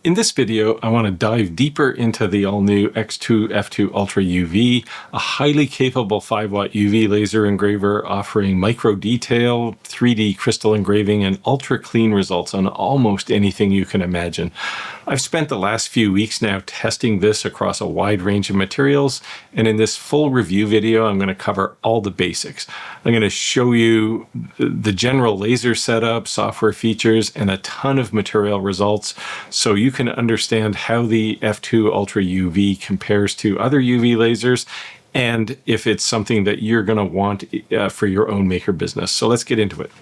In this video, I want to dive deeper into the all-new X2 F2 Ultra UV, a highly capable 5-watt UV laser engraver offering micro detail, 3D crystal engraving, and ultra clean results on almost anything you can imagine. I've spent the last few weeks now testing this across a wide range of materials, and in this full review video, I'm going to cover all the basics. I'm going to show you the general laser setup, software features, and a ton of material results, so you can understand how the F2 Ultra UV compares to other UV lasers, and if it's something that you're going to want for your own maker business. So let's get into it.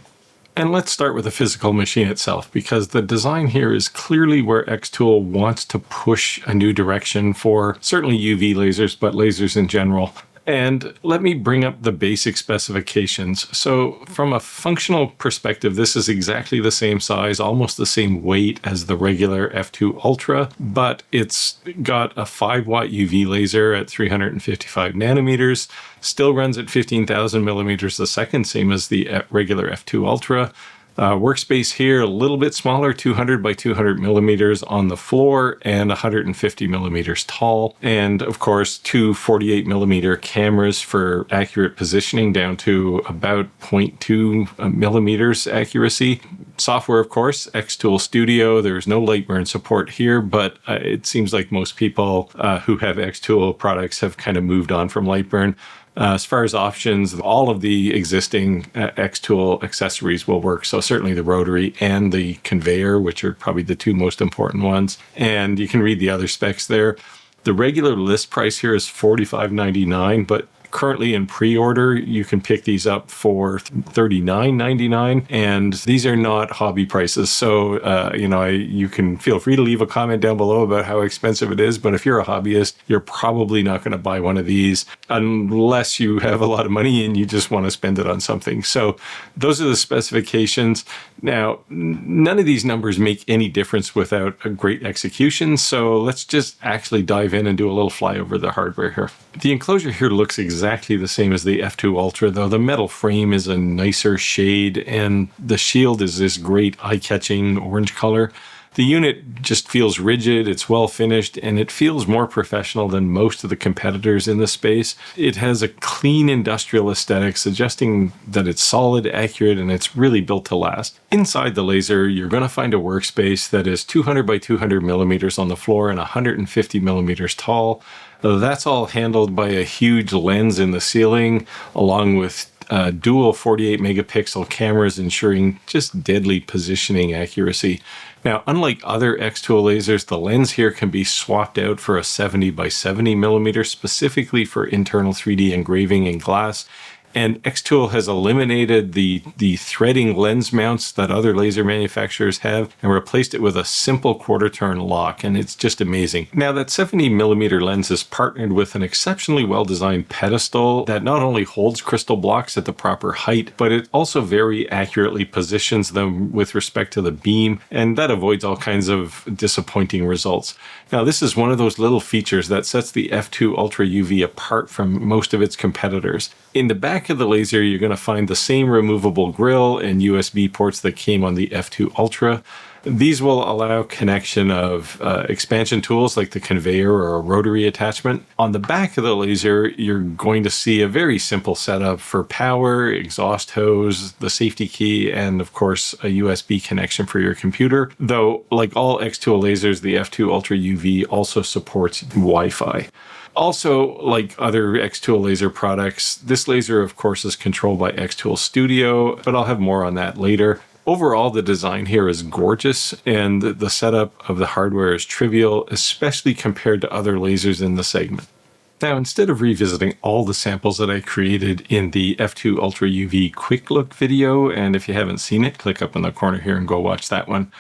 And let's start with the physical machine itself, because the design here is clearly where xTool wants to push a new direction for certainly UV lasers, but lasers in general. And let me bring up the basic specifications. So from a functional perspective, this is exactly the same size, almost the same weight as the regular F2 Ultra, but it's got a 5-watt UV laser at 355 nanometers, still runs at 15,000 millimeters a second, same as the regular F2 Ultra. Workspace here, a little bit smaller, 200 by 200 millimeters on the floor and 150 millimeters tall. And of course, two 48 millimeter cameras for accurate positioning down to about 0.2 millimeters accuracy. Software, of course, xTool Studio. There's no Lightburn support here, but it seems like most people who have xTool products have kind of moved on from Lightburn. As far as options, all of the existing xTool accessories will work. So certainly the rotary and the conveyor, which are probably the two most important ones. And you can read the other specs there. The regular list price here is $45.99, but currently in pre-order, you can pick these up for $39.99, and these are not hobby prices. So, you can feel free to leave a comment down below about how expensive it is, but if you're a hobbyist, you're probably not going to buy one of these unless you have a lot of money and you just want to spend it on something. So those are the specifications. Now, none of these numbers make any difference without a great execution, so let's just actually dive in and do a little flyover of the hardware here. The enclosure here looks exactly the same as the F2 Ultra, though the metal frame is a nicer shade and the shield is this great eye-catching orange color. The unit just feels rigid, it's well finished, and it feels more professional than most of the competitors in the space. It has a clean industrial aesthetic, suggesting that it's solid, accurate, and it's really built to last. Inside the laser, you're going to find a workspace that is 200 by 200 millimeters on the floor and 150 millimeters tall. That's all handled by a huge lens in the ceiling, along with dual 48 megapixel cameras ensuring just deadly positioning accuracy. Now, unlike other xTool lasers, the lens here can be swapped out for a 70 by 70 millimeter specifically for internal 3D engraving in glass. And xTool has eliminated the threading lens mounts that other laser manufacturers have and replaced it with a simple quarter-turn lock, and it's just amazing. Now, that 70 millimeter lens is partnered with an exceptionally well-designed pedestal that not only holds crystal blocks at the proper height, but it also very accurately positions them with respect to the beam, and that avoids all kinds of disappointing results. Now, this is one of those little features that sets the F2 Ultra UV apart from most of its competitors. In the back of the laser, you're going to find the same removable grill and USB ports that came on the F2 Ultra. These will allow connection of expansion tools like the conveyor or a rotary attachment. On the back of the laser, you're going to see a very simple setup for power, exhaust hose, the safety key, and of course a USB connection for your computer. Though, like all xTool lasers, the F2 Ultra UV also supports Wi-Fi. Also, like other xTool laser products, this laser, of course, is controlled by xTool Studio, but I'll have more on that later. Overall, the design here is gorgeous, and the setup of the hardware is trivial, especially compared to other lasers in the segment. Now, instead of revisiting all the samples that I created in the F2 Ultra UV quick look video, and if you haven't seen it, click up in the corner here and go watch that one.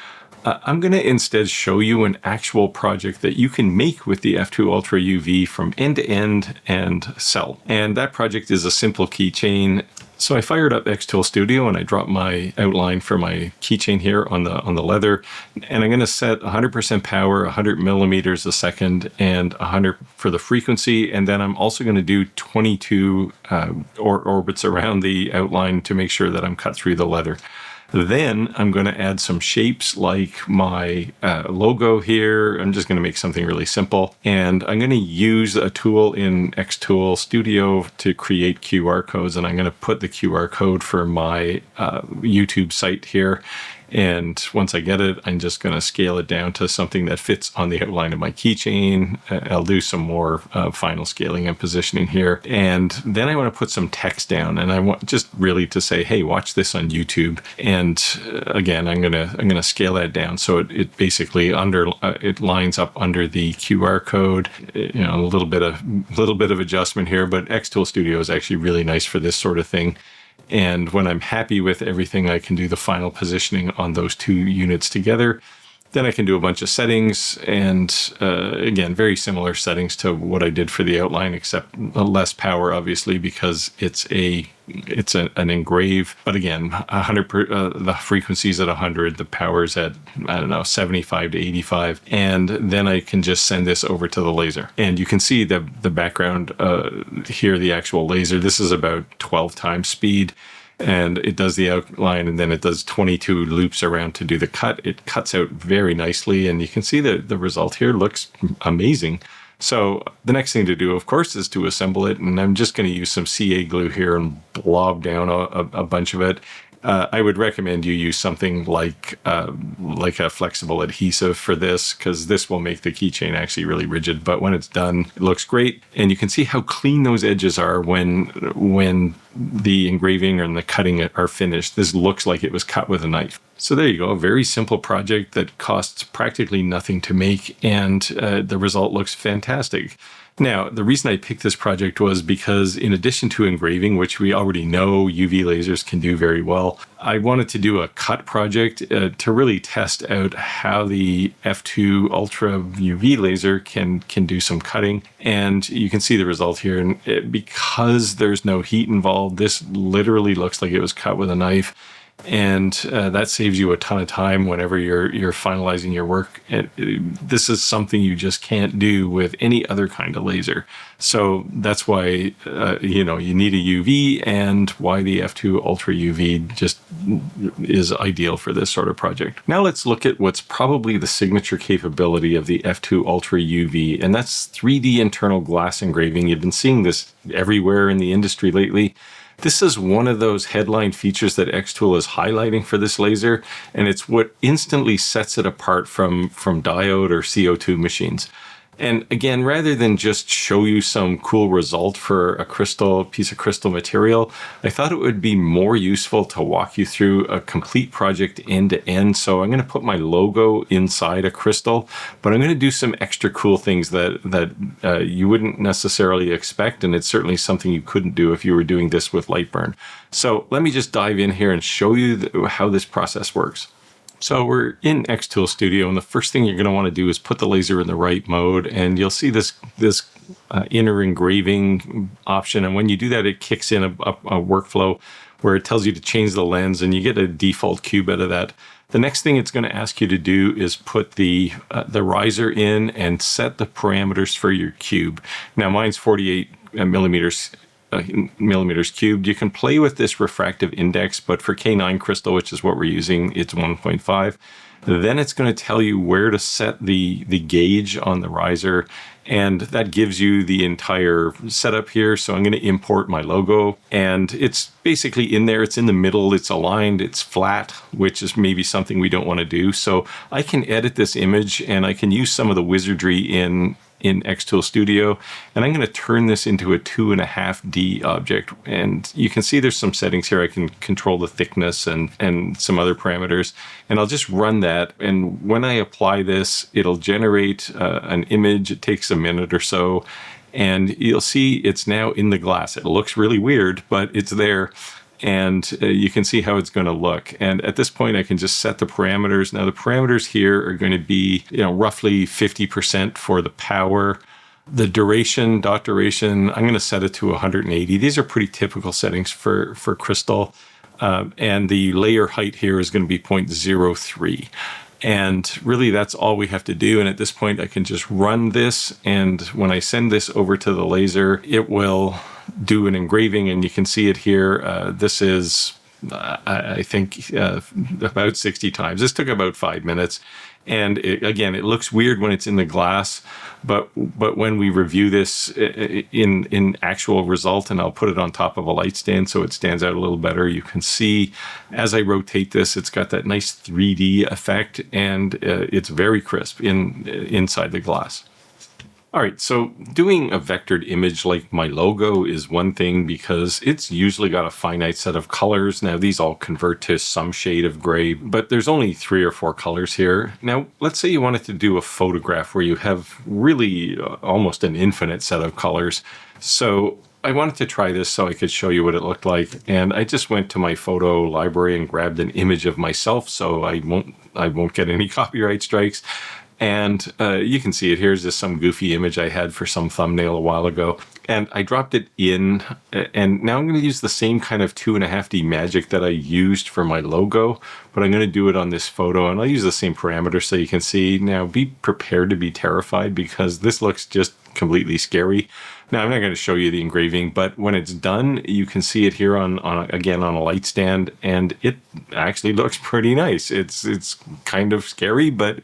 I'm going to instead show you an actual project that you can make with the F2 Ultra UV from end to end and sell. And that project is a simple keychain. So I fired up xTool Studio and I dropped my outline for my keychain here on the leather. And I'm going to set 100% power, 100 millimeters a second, and 100 for the frequency. And then I'm also going to do 22 orbits around the outline to make sure that I'm cut through the leather. Then I'm going to add some shapes like my logo here. I'm just going to make something really simple. And I'm going to use a tool in xTool Studio to create QR codes. And I'm going to put the QR code for my YouTube site here. And once I get it, I'm just going to scale it down to something that fits on the outline of my keychain. I'll do some more final scaling and positioning here. And then I want to put some text down, and I want just really to say, hey, watch this on YouTube. And again, I'm gonna scale that down so it basically it lines up under the QR code. A little bit of adjustment here, but xTool Studio is actually really nice for this sort of thing. And when I'm happy with everything, I can do the final positioning on those two units together. Then I can do a bunch of settings, and again, very similar settings to what I did for the outline, except less power, obviously, because it's an engrave. But again, 100 the frequency's at 100, the power's at 75 to 85, and then I can just send this over to the laser. And you can see the background here, the actual laser. This is about 12 times speed. And it does the outline, and then it does 22 loops around to do the cut. It cuts out very nicely, and you can see that the result here looks amazing. So the next thing to do, of course, is to assemble it. And I'm just going to use some CA glue here and blob down a bunch of it. I would recommend you use something like a flexible adhesive for this, because this will make the keychain actually really rigid. But when it's done, it looks great. And you can see how clean those edges are when the engraving and the cutting are finished. This looks like it was cut with a knife. So there you go, a very simple project that costs practically nothing to make, and the result looks fantastic. Now, the reason I picked this project was because in addition to engraving, which we already know UV lasers can do very well, I wanted to do a cut project to really test out how the F2 Ultra UV laser can do some cutting. And you can see the result here. And because there's no heat involved, this literally looks like it was cut with a knife. And that saves you a ton of time whenever you're finalizing your work. And this is something you just can't do with any other kind of laser. So that's why you need a UV, and why the F2 Ultra UV just is ideal for this sort of project. Now let's look at what's probably the signature capability of the F2 Ultra UV, and that's 3D internal glass engraving. You've been seeing this everywhere in the industry lately. This is one of those headline features that xTool is highlighting for this laser, and it's what instantly sets it apart from diode or CO2 machines. And again, rather than just show you some cool result for a piece of crystal material, I thought it would be more useful to walk you through a complete project end to end. So I'm going to put my logo inside a crystal, but I'm going to do some extra cool things that you wouldn't necessarily expect. And it's certainly something you couldn't do if you were doing this with Lightburn. So let me just dive in here and show you how this process works. So we're in xTool Studio, and the first thing you're going to want to do is put the laser in the right mode, and you'll see this inner engraving option. And when you do that, it kicks in a workflow where it tells you to change the lens, and you get a default cube out of that. The next thing it's going to ask you to do is put the riser in and set the parameters for your cube. Now mine's 48 millimeters cubed. You can play with this refractive index, but for K9 crystal, which is what we're using, it's 1.5. Then it's going to tell you where to set the gauge on the riser, and that gives you the entire setup here. So I'm going to import my logo, and it's basically in there. It's in the middle, it's aligned, it's flat, which is maybe something we don't want to do. So I can edit this image, and I can use some of the wizardry in xTool Studio, and I'm going to turn this into a 2.5D object. And you can see there's some settings here. I can control the thickness and some other parameters, and I'll just run that. And when I apply this, it'll generate an image. It takes a minute or so, and you'll see it's now in the glass. It looks really weird, but it's there. And you can see how it's going to look. And at this point, I can just set the parameters. Now, the parameters here are going to be, roughly 50% for the power. The duration, dot duration, I'm going to set it to 180. These are pretty typical settings for crystal. And the layer height here is going to be 0.03. And really, that's all we have to do. And at this point, I can just run this. And when I send this over to the laser, it will do an engraving, and you can see it here. This is I think about 60 times. This took about 5 minutes. And again, it looks weird when it's in the glass, but when we review this in actual result, and I'll put it on top of a light stand so it stands out a little better, you can see as I rotate this, it's got that nice 3D effect, and it's very crisp inside the glass. All right, so doing a vectored image like my logo is one thing because it's usually got a finite set of colors. Now, these all convert to some shade of gray, but there's only 3 or 4 colors here. Now, let's say you wanted to do a photograph where you have really almost an infinite set of colors. So I wanted to try this so I could show you what it looked like. And I just went to my photo library and grabbed an image of myself so I won't get any copyright strikes. And you can see it. Here's just some goofy image I had for some thumbnail a while ago. And I dropped it in. And now I'm going to use the same kind of 2.5D magic that I used for my logo. But I'm going to do it on this photo. And I'll use the same parameters so you can see. Now, be prepared to be terrified because this looks just completely scary. Now, I'm not going to show you the engraving, but when it's done, you can see it here again on a light stand. And it actually looks pretty nice. It's kind of scary, but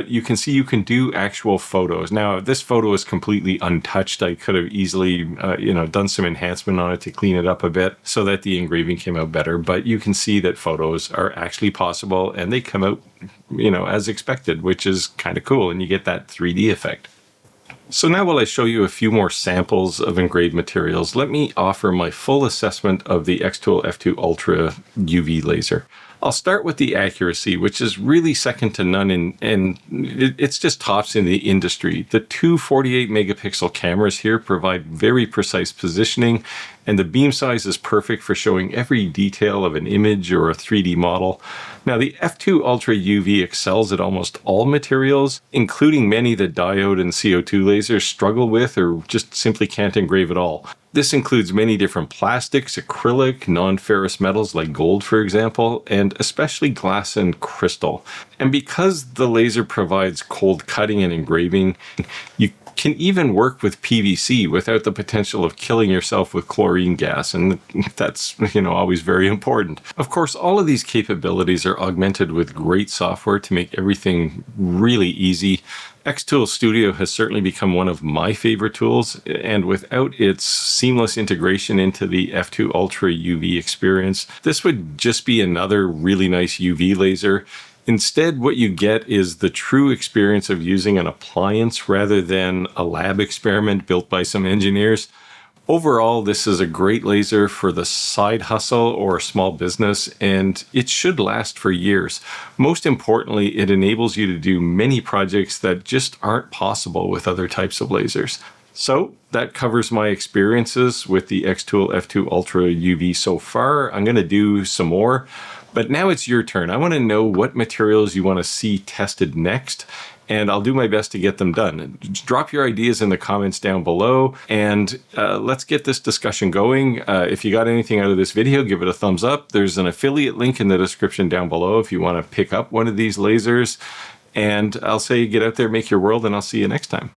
you can see you can do actual photos. Now, this photo is completely untouched. I could have easily, done some enhancement on it to clean it up a bit so that the engraving came out better. But you can see that photos are actually possible and they come out, as expected, which is kind of cool. And you get that 3D effect. So now while I show you a few more samples of engraved materials, let me offer my full assessment of the xTool F2 Ultra UV laser. I'll start with the accuracy, which is really second to none, and it's just tops in the industry. The two 48 megapixel cameras here provide very precise positioning, and the beam size is perfect for showing every detail of an image or a 3D model. Now, the F2 Ultra UV excels at almost all materials, including many that diode and CO2 lasers struggle with or just simply can't engrave at all. This includes many different plastics, acrylic, non-ferrous metals like gold, for example, and especially glass and crystal. And because the laser provides cold cutting and engraving, you can even work with PVC without the potential of killing yourself with chlorine gas, and that's always very important. Of course, all of these capabilities are augmented with great software to make everything really easy. xTool Studio has certainly become one of my favorite tools, and without its seamless integration into the F2 Ultra UV experience, this would just be another really nice UV laser. Instead, what you get is the true experience of using an appliance rather than a lab experiment built by some engineers. Overall, this is a great laser for the side hustle or a small business, and it should last for years. Most importantly, it enables you to do many projects that just aren't possible with other types of lasers. So that covers my experiences with the xTool F2 Ultra UV so far. I'm going to do some more. But now it's your turn. I want to know what materials you want to see tested next, and I'll do my best to get them done. Drop your ideas in the comments down below, and let's get this discussion going. If you got anything out of this video, give it a thumbs up. There's an affiliate link in the description down below if you want to pick up one of these lasers. And I'll say get out there, make your world, and I'll see you next time.